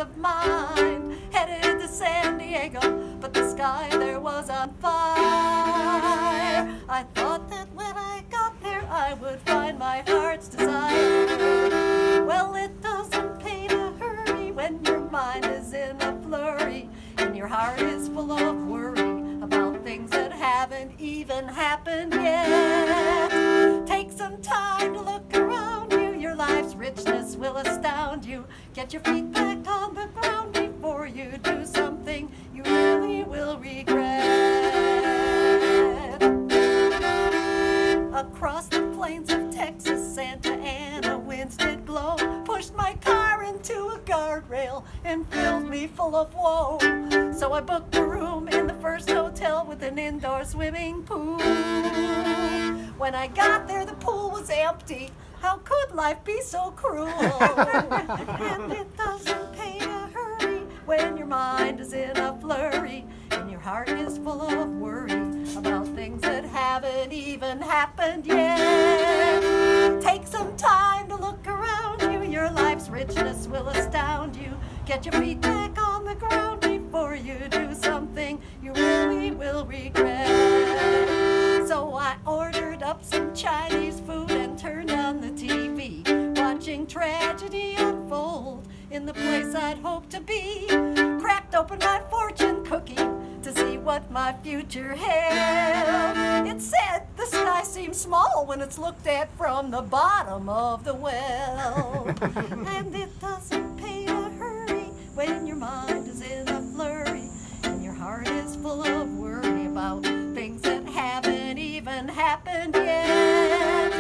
of mind. Headed to San Diego, but the sky there was on fire. I thought that when I got there I would find my heart's desire. Well, it doesn't pay to hurry when your mind is in a flurry and your heart is full of worry about things that haven't even happened yet. Take some time to look around you. Your life's richness will astound you. Get your feet back on the ground before you do something you really will regret. Across the plains of Texas, Santa Ana winds did blow, pushed my car into a guardrail and filled me full of woe. So I booked a room in the first hotel with an indoor swimming pool. When I got there, the pool was empty. How could life be so cruel? And it doesn't pay to hurry when your mind is in a flurry and your heart is full of worry about things that haven't even happened yet. Take some time to look around you. Your life's richness will astound you. Get your feet back on the ground before you do something you really will regret. So I ordered up some Chinese food and turned on the TV, watching tragedy unfold in the place I'd hoped to be. Cracked open my fortune cookie to see what my future held. It said the sky seems small when it's looked at from the bottom of the well. And it doesn't pay to hurry when your mind is in a flurry and your heart is full of worry about things that haven't even happened yet.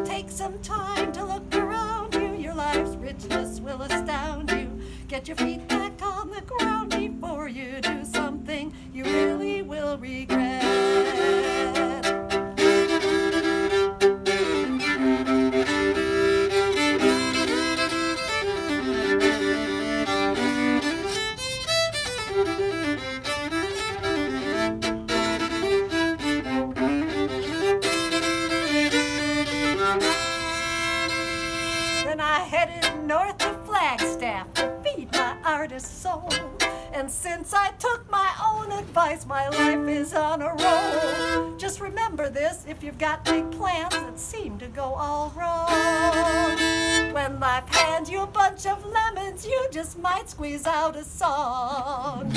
Take some time to look around you. Your life's richness will astound you. Get your feet back on the ground before you do something you really will regret. Then I headed north to Flagstaff to feed my artist soul. And since I took my own advice, my life is on a roll. Just remember this if you've got big plans that seem to go all wrong. When life hands you a bunch of lemons, you just might squeeze out a song.